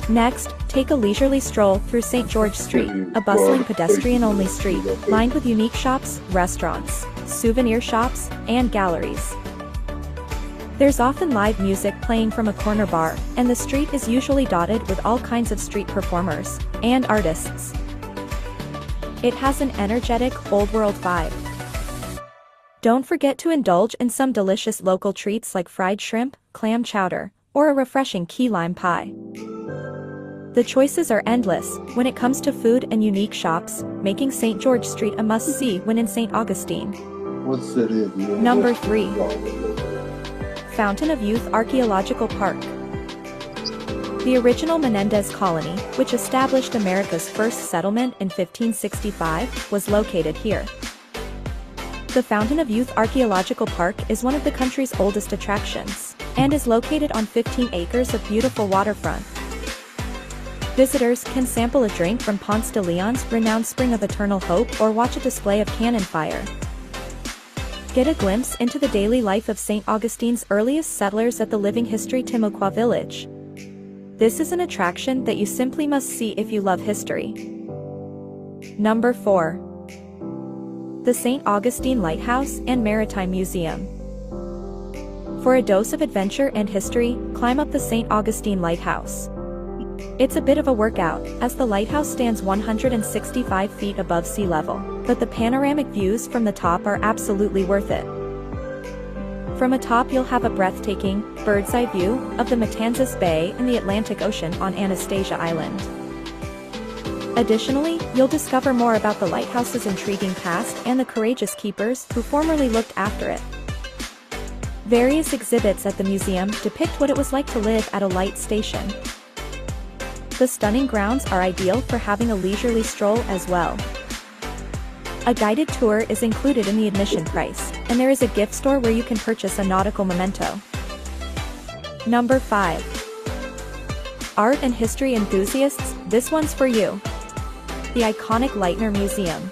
Next, take a leisurely stroll through St. George Street, a bustling pedestrian-only street, lined with unique shops, restaurants, souvenir shops, and galleries. There's often live music playing from a corner bar, and the street is usually dotted with all kinds of street performers and artists. It has an energetic, old-world vibe. Don't forget to indulge in some delicious local treats like fried shrimp, clam chowder, or a refreshing key lime pie. The choices are endless when it comes to food and unique shops, making St. George Street a must-see when in St. Augustine. Number 3. Fountain of Youth Archaeological Park. The original Menendez colony, which established America's first settlement in 1565, was located here. The Fountain of Youth Archaeological Park is one of the country's oldest attractions, and is located on 15 acres of beautiful waterfront. Visitors can sample a drink from Ponce de Leon's renowned Spring of Eternal Hope or watch a display of cannon fire. Get a glimpse into the daily life of St. Augustine's earliest settlers at the Living History Timucua village. This is an attraction that you simply must see if you love history. Number 4. The St. Augustine Lighthouse and Maritime Museum. For a dose of adventure and history, climb up the St. Augustine Lighthouse. It's a bit of a workout, as the lighthouse stands 165 feet above sea level, but the panoramic views from the top are absolutely worth it. From atop you'll have a breathtaking, bird's-eye view of the Matanzas Bay and the Atlantic Ocean on Anastasia Island. Additionally, you'll discover more about the lighthouse's intriguing past and the courageous keepers who formerly looked after it. Various exhibits at the museum depict what it was like to live at a light station. The stunning grounds are ideal for having a leisurely stroll as well. A guided tour is included in the admission price, and there is a gift store where you can purchase a nautical memento. Number 5. Art and history enthusiasts, this one's for you. The iconic Leitner Museum.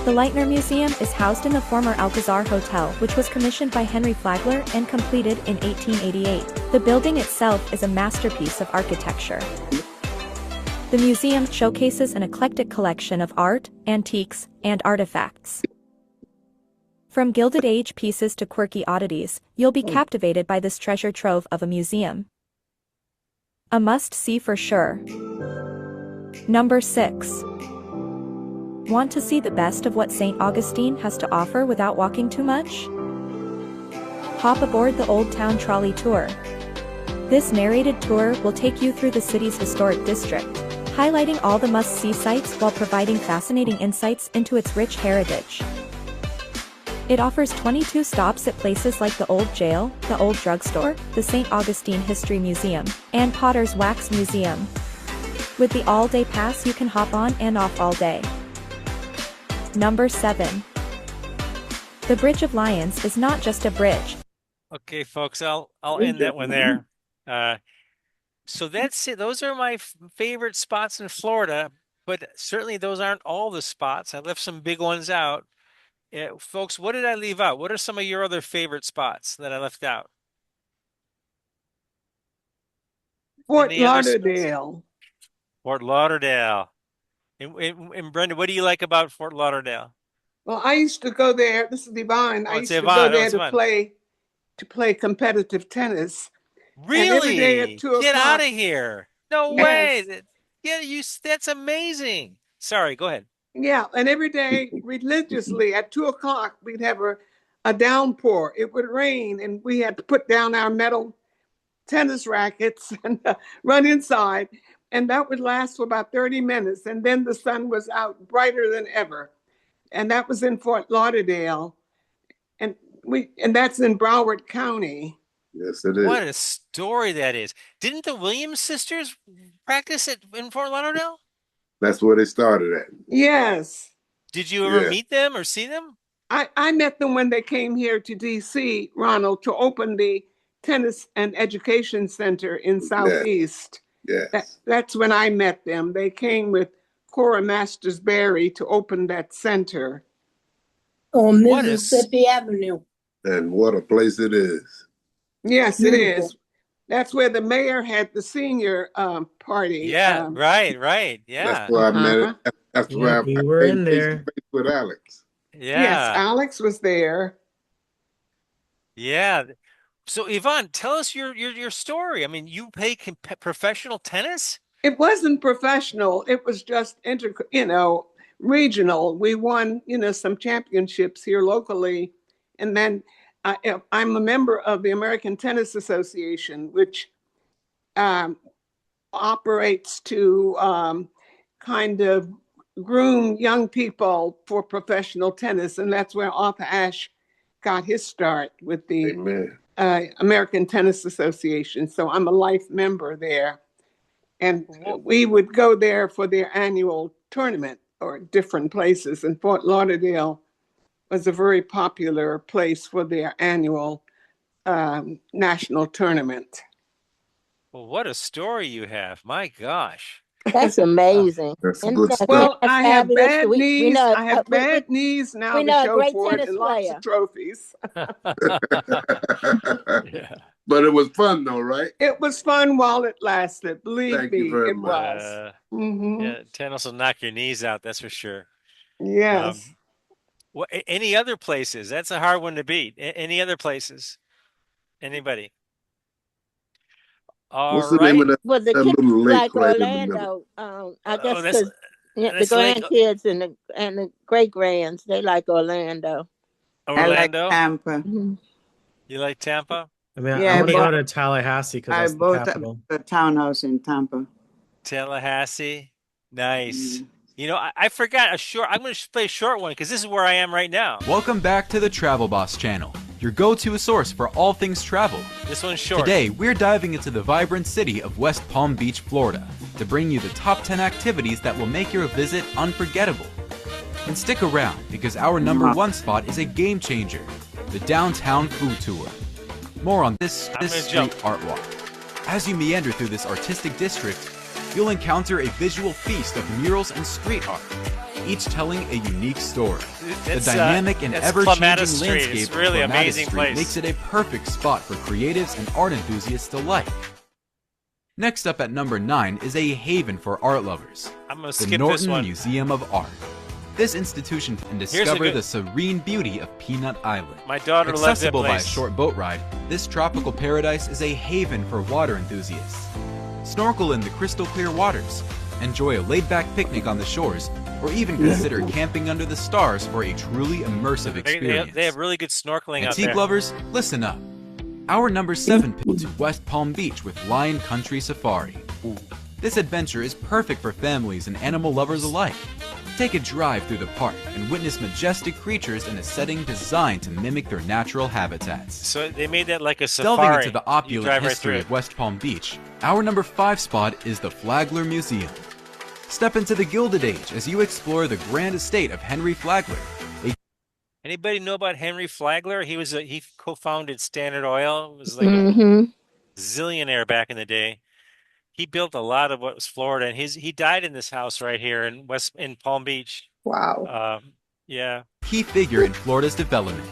The Leitner Museum is housed in the former Alcazar Hotel, which was commissioned by Henry Flagler and completed in 1888. The building itself is a masterpiece of architecture. The museum showcases an eclectic collection of art, antiques, and artifacts. From Gilded Age pieces to quirky oddities, you'll be captivated by this treasure trove of a museum. A must-see for sure. Number 6. Want to see the best of what St. Augustine has to offer without walking too much? Hop aboard the Old Town Trolley Tour. This narrated tour will take you through the city's historic district, highlighting all the must-see sites while providing fascinating insights into its rich heritage. It offers 22 stops at places like the Old Jail, the Old Drugstore, the St. Augustine History Museum, and Potter's Wax Museum. With the all-day pass you can hop on and off all day. Number 7. The Bridge of Lions is not just a bridge. Okay, folks, I'll end that one there. So that's it. Those are my favorite spots in Florida, but certainly those aren't all the spots. I left some big ones out. Folks, what did I leave out? What are some of your other favorite spots that I left out? Fort Any other spots? Lauderdale. Fort Lauderdale. And Brenda, what do you like about Fort Lauderdale? Well, I used to go there. This is Divine. I Oh, used it's to go Yvonne. Oh, there it's to Yvonne. play competitive tennis. Really? And every day at 2 Get out o'clock. of here. No Yes. way. Yeah, that's amazing. Sorry, go ahead. Yeah, and every day religiously at 2 o'clock we'd have a downpour. It would rain, and we had to put down our medal tennis rackets and run inside. And that would last for about 30 minutes. And then the sun was out brighter than ever. And that was in Fort Lauderdale. And that's in Broward County. Yes, it is. What a story that is. Didn't the Williams sisters practice in Fort Lauderdale? That's where they started at. Yes. Did you ever meet them or see them? I met them when they came here to DC, Ronald, to open the Tennis and Education Center in Southeast. Yes. That's when I met them. They came with Cora Masters Berry to open that center. On Mississippi Avenue. And what a place it is. Yes, it is. That's where the mayor had the senior party. Yeah, right. Yeah. That's where I met it. That's where we were in there with Alex. Yeah. Yes, Alex was there. Yeah. So Yvonne, tell us your story. I mean, you play professional tennis? It wasn't professional. It was just regional. We won, some championships here locally. And then I'm a member of the American Tennis Association, which operates to kind of groom young people for professional tennis. And that's where Arthur Ashe got his start with the American Tennis Association. So I'm a life member there. And we would go there for their annual tournament or different places. And Fort Lauderdale was a very popular place for their annual national tournament. Well, what a story you have. My gosh. That's amazing. That's good stuff. Well, I have bad knees. I have bad knees now to show for it and lots of trophies. Yeah. But it was fun though, right? It was fun while it lasted. Believe Thank me, you very it much. was. Yeah, tennis will knock your knees out, that's for sure. Yes. Any other places? That's a hard one to beat. Any other places? Anybody? What's the name of that? Well, the that kids little lake like right in the middle? Orlando. I guess because the that's like- grandkids and the great grands, they like Orlando. Orlando? I like Tampa. Mhm. You like Tampa? I mean, Yeah, I want to but go to Tallahassee because I that's the bought capital. a townhouse in Tampa. Tallahassee? Nice. You know, I forgot I'm going to play a short one because this is where I am right now. Welcome back to the Travel Boss channel, your go-to source for all things travel. This one's short. Today, we're diving into the vibrant city of West Palm Beach, Florida, to bring you the top 10 activities that will make your visit unforgettable. And stick around, because our number one spot is a game changer, the Downtown Food Tour. More on this street art walk. As you meander through this artistic district, you'll encounter a visual feast of murals and street art, each telling a unique story. The dynamic and ever-changing landscape it's really of Clematis amazing Street place. makes it a perfect spot for creatives and art enthusiasts alike. Next up at number 9 is a haven for art lovers, I'm going to the skip Norton this one. Museum of Art. This institution can discover the serene beauty of Peanut Island. My daughter loves that Accessible by a place. short boat ride, this tropical paradise is a haven for water enthusiasts. Snorkel in the crystal clear waters, enjoy a laid-back picnic on the shores, or even consider camping under the stars for a truly immersive experience. They have really good snorkeling out there. Antique lovers, listen up. Our number 7 pick to West Palm Beach with Lion Country Safari. This adventure is perfect for families and animal lovers alike. Take a drive through the park and witness majestic creatures in a setting designed to mimic their natural habitats. So they made that like a safari. Delving into the You opulent drive right history through of West Palm Beach, our number 5 spot is the Flagler Museum. Step into the Gilded Age as you explore the grand estate of Henry Flagler. Anybody know about Henry Flagler? He co-founded Standard Oil. It was like Mhm. a zillionaire back in the day. He built a lot of what was Florida, and he died in this house right here in Palm Beach. Wow. Yeah. Key figure in Florida's development.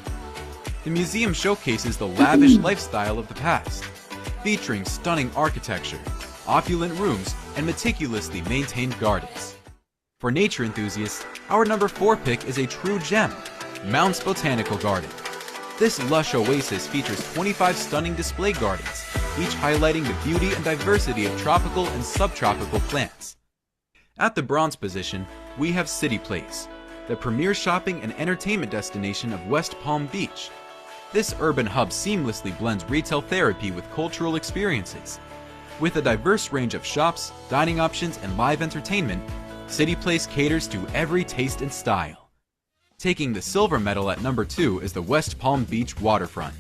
The museum showcases the lavish lifestyle of the past, featuring stunning architecture, opulent rooms, and meticulously maintained gardens. For nature enthusiasts, our number 4 pick is a true gem, Mounts Botanical Garden. This lush oasis features 25 stunning display gardens, each highlighting the beauty and diversity of tropical and subtropical plants. At the bronze position, we have City Place, the premier shopping and entertainment destination of West Palm Beach. This urban hub seamlessly blends retail therapy with cultural experiences. With a diverse range of shops, dining options, and live entertainment, City Place caters to every taste and style. Taking the silver medal at number 2 is the West Palm Beach waterfront.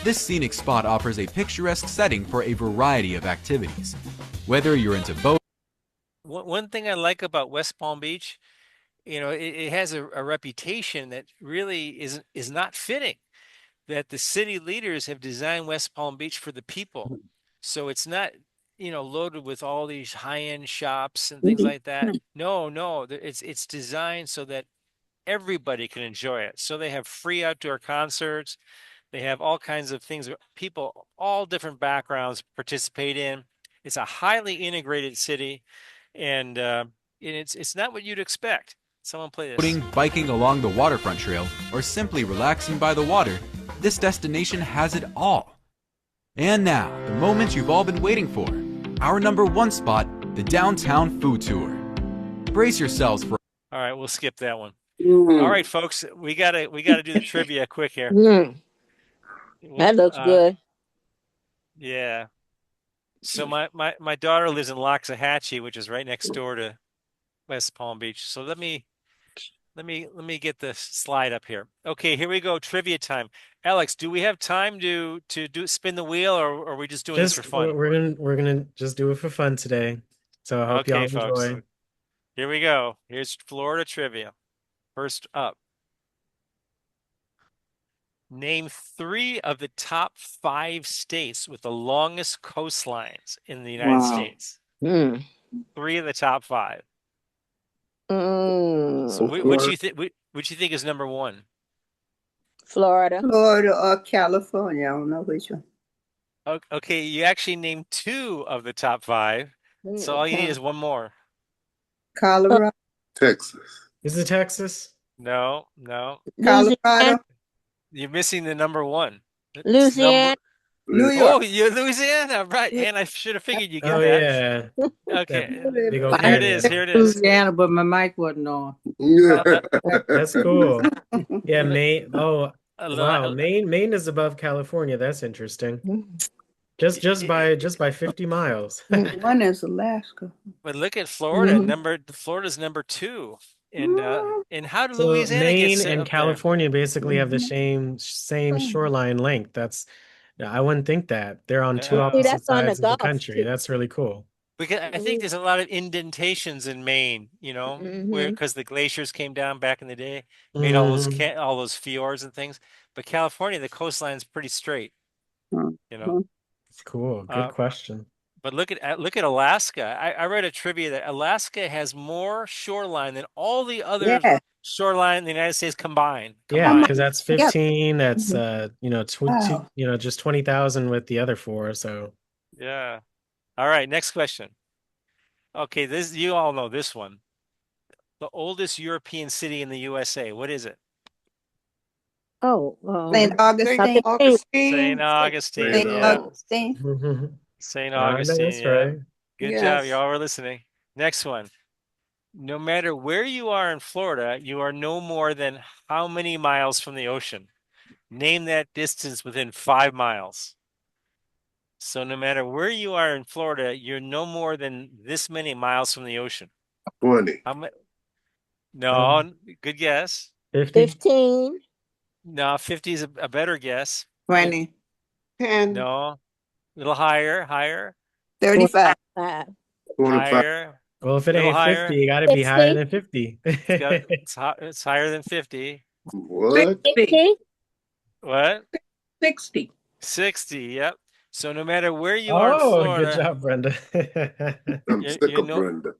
This scenic spot offers a picturesque setting for a variety of activities. Whether you're into boat. One thing I like about West Palm Beach, it has a reputation that really is not fitting. That the city leaders have designed West Palm Beach for the people. So it's not, loaded with all these high-end shops and things like that. No, it's designed so that everybody can enjoy it. So they have free outdoor concerts. They have all kinds of things that people, all different backgrounds participate in. It's a highly integrated city, and it's not what you'd expect. Someone play this. Boating, biking along the waterfront trail, or simply relaxing by the water, this destination has it all. And now, the moment you've all been waiting for. Our number 1 spot, the Downtown Food Tour. Brace yourselves for... All right, we'll skip that one. All right, folks, we gotta do the trivia quick here. That looks good. Yeah. So my daughter lives in Loxahatchee, which is right next door to West Palm Beach. So let me get the slide up here. Okay, here we go. Trivia time. Alex, do we have time to spin the wheel, or are we just doing this for fun? We're gonna just do it for fun today. So I hope y'all folks. enjoy. Here we go. Here's Florida trivia. First up. Name 3 of the top 5 states with the longest coastlines in the United States. 3 of the top 5. So which you think is number 1? Florida or California. I don't know which one. Okay, you actually named 2 of the top 5. So all you need is one more. Colorado. Texas. Is it Texas? No. Colorado. You're missing the number 1. Louisiana. New York. Oh, you're Louisiana, right? And I should have figured you get Oh that. yeah. Okay. Big old Here it area. is. Here it is. Louisiana, but my mic wasn't on. That's cool. Yeah, Maine. Oh, A wow. lot- Maine is above California. That's interesting. Just by 50 miles. One is Alaska. But look at Florida. Florida's number 2. And how did So Louisiana Maine get and up California basically have the same shoreline length. I wouldn't think that. They're on 2 Yeah. opposite That's on the sides of the Gulf, country. too. That's really cool. there? Because I think there's a lot of indentations in Maine, where because the glaciers came down back in the day, made all those fjords and things. But California, the coastline's pretty straight. It's cool. Good question. But look at Alaska. I read a trivia that Alaska has more shoreline than all the other shoreline in the United States combined. Yeah, because that's 15. That's Wow. just 20,000 with the other 4. So Yeah. All right, next question. Okay, this you all know this one. The oldest European city in the USA. What is it? St. Augustine. St. Augustine. St. Yeah. Augustine. St. I know Augustine. that's Yeah. right. Good job. Y'all were listening. Next one. No matter where you are in Florida, you are no more than how many miles from the ocean? Name that distance within 5 miles. So no matter where you are in Florida, you're no more than this many miles from the ocean. 20. No, good guess. 15. No, 50 is a better guess. 20. 10. No, a little higher. 35. 25. 25. Higher. Well, if it Little ain't higher. 50, you got to be higher 60. than 50. It's higher than 50. What? 60. What? 60. 60, yep. So no matter where you are in Florida, good job, Brenda. I'm You're- sick you're of no- Brenda.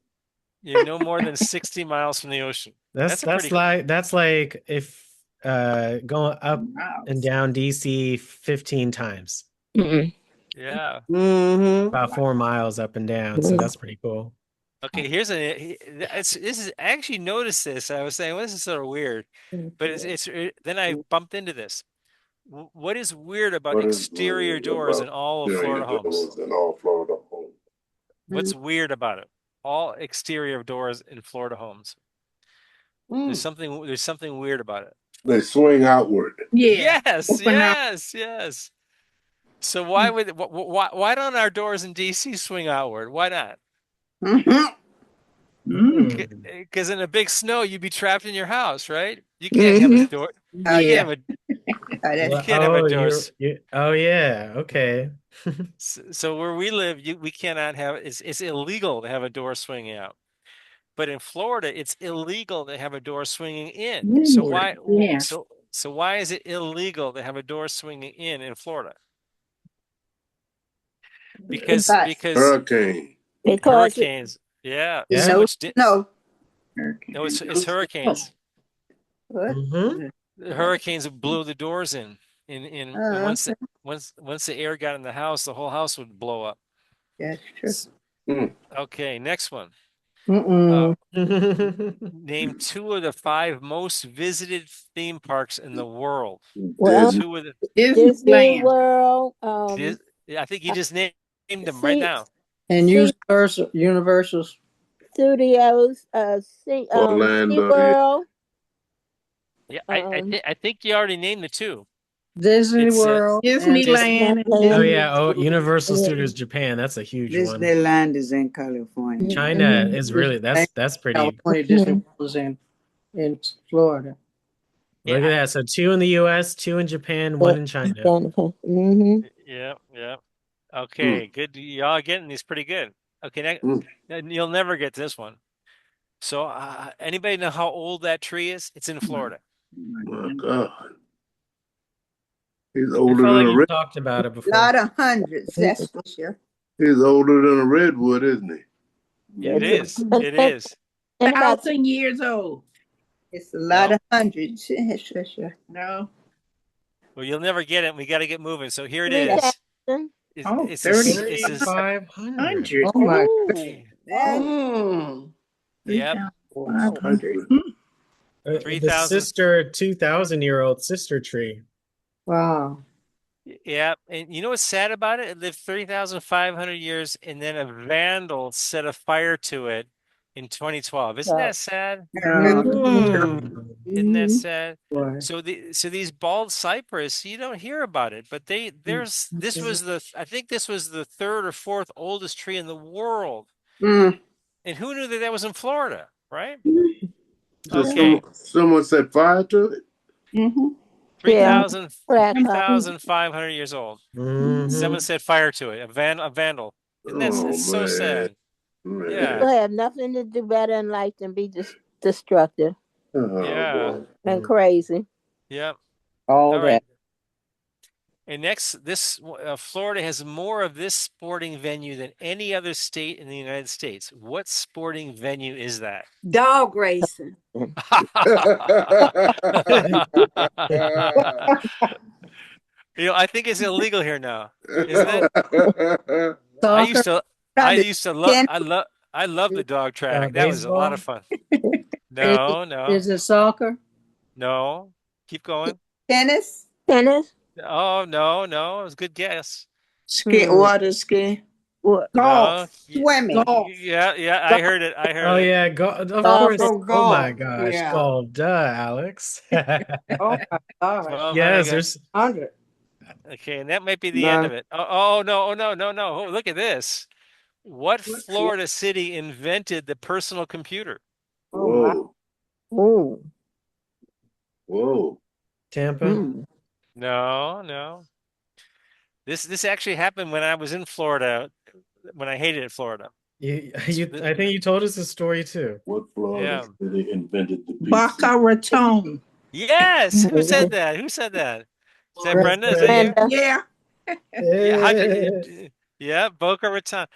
you're no more than 60 miles from the ocean. That's pretty that's like if going up and down DC 15 times. Yeah. About 4 miles up and down. So that's pretty cool. Okay, this is I actually noticed this. I was saying, well, this is sort of weird, but then I bumped into this. What is weird about What is exterior weird doors about in all of exterior Florida homes? doors in all Florida homes? What's weird about it? All exterior doors in Florida homes. There's something weird about it. They swing outward. Yeah. Yes, Open out. yes. So why don't our doors in DC swing outward? Why not? Because in a big snow, you'd be trapped in your house, right? You can't have a door. Oh, You yeah. can't have you Well, can't have a doors. oh yeah, okay. So where we live, we cannot have. It's illegal to have a door swinging out. But in Florida, it's illegal to have a door swinging in. So why? Yeah. So why is it illegal to have a door swinging in Florida? Because Hurricane. hurricanes. Yeah. Yeah. So much. No. No, it's hurricanes. What? Mm-hmm. The hurricanes blew the doors in. And once the air got in the house, the whole house would blow up. That's true. Okay, next one. Mm-mm. Name 2 of the 5 most visited theme parks in the world. Well, Disney. 2 of the Disney Disneyland. World, I think you just named them right now. And Sea- Universal Studios, Orlando. SeaWorld, Yeah, I think you already named the 2. Disney It's, World, Disneyland. Oh yeah, Universal Studios Japan. That's a huge one. Disneyland is in California. China is really that's pretty. California. Disney World is in Florida. Look at that. So 2 in the US, 2 in Japan, 1 in China. Mm-hmm. Yeah. Okay, good. Y'all are getting these pretty good. Okay, you'll never get this one. So, anybody know how old that tree is? It's in Florida. My God. He's I older felt than like a you red. talked about it before. A lot of hundreds, that's for sure. He's older than a redwood, isn't he? It is. It is. 1,000 years old. It's a lot of hundreds. Sure. No. Well, you'll never get it. We got to get moving. So here it is. It's 3,500. Oh my Oh. Yep. 500. The 3,000. 2,000-year-old sister tree. Wow. Yeah, and you know what's sad about it? It lived 3,500 years, and then a vandal set a fire to it in 2012. Isn't that sad? Isn't that sad? So these bald cypress, you don't hear about it, but I think this was the 3rd or 4th oldest tree in the world. And who knew that was in Florida, right? Okay. Someone set fire to it? 3,500 years old. Someone set fire to it. A vandal. Isn't that it's so sad? Yeah. People have nothing to do better in life than be destructive Yeah. and crazy. Yep. All right. that. And next, Florida has more of this sporting venue than any other state in the United States. What sporting venue is that? Dog racing. I think it's illegal here now, isn't it? I love the dog track. That was a lot of fun. No. Is it soccer? No. Keep going. Tennis? Oh, no. It was a good guess. Water ski. Golf. Swimming. Golf. Yeah, I heard it. Oh yeah, of course. Oh my gosh, golf. Duh, Alex. Oh my gosh. Yes, there's 100. Okay, and that might be the end of it. Oh no. Oh, look at this. What Florida city invented the personal computer? Whoa. Tampa. No. This actually happened when I was in Florida, when I hated Florida. I think you told us a story too. What Florida city invented the pizza? Boca Raton. Yes. Who said that? Is that Brenda? Is that you? Yeah. Yeah, Boca Raton.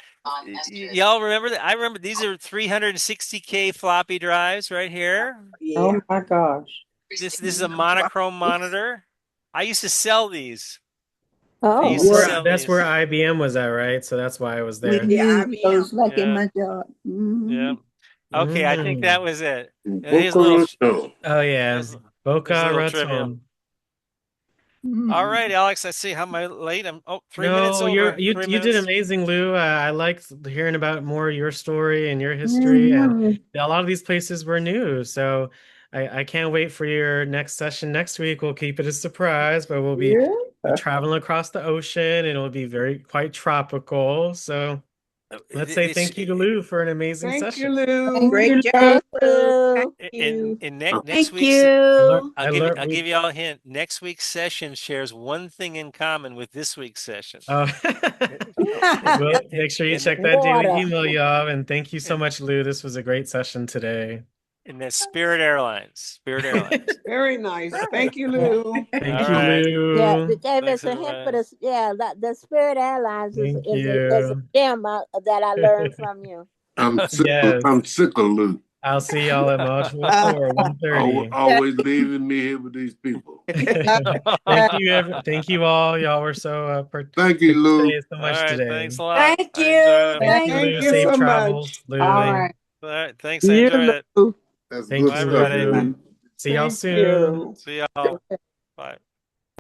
Y'all remember that? I remember these are 360K floppy drives right here. Yeah. Oh my gosh. This is a monochrome monitor. I used to sell these. Oh, that's where IBM was at, right? So that's why I was there. Yeah, those like in my job. Yeah. Okay, I think that was it. Oh yeah, Boca Raton. All right, Alex. I see. How am I late? I'm 3 minutes over. You did amazing, Lou. I liked hearing about more of your story and your history, and a lot of these places were new. So I can't wait for your next session next week. We'll keep it a surprise, but we'll be traveling across the ocean and it'll be quite tropical. So let's say thank you to Lou for an amazing Thank session. you, Lou. Great job. Thank Thank you. you. In next Thank week's, you. I'll give you all a hint. Next week's session shares one thing in common with this week's session. Oh, well, make sure you check that daily Water. email, y'all. And thank you so much, Lou. This was a great session today. And that's Spirit Airlines. Spirit Airlines. Very nice. Thank you, Lou. Thank All you, right. Lou. Yeah, they gave Thanks, us a hint for everybody. this. Yeah, the Spirit Airlines is Thank is a you. gem that I learned from you. I'm sick. Yes. I'm sick of Lou. I'll see y'all at Module 4, 1:30. Always leaving me here with these people. Thank you all. Y'all were so Thank you, Lou. participated so All much right. today. Thanks a lot. Thank I you. enjoyed it. Thank you, Thank Lou. you Safe so travels, much. Lou. All right. All right. Thanks. I See enjoyed you, it. Lou. That's Thank good you, stuff, everybody. Lou. See y'all Thank soon. you. See y'all. Bye.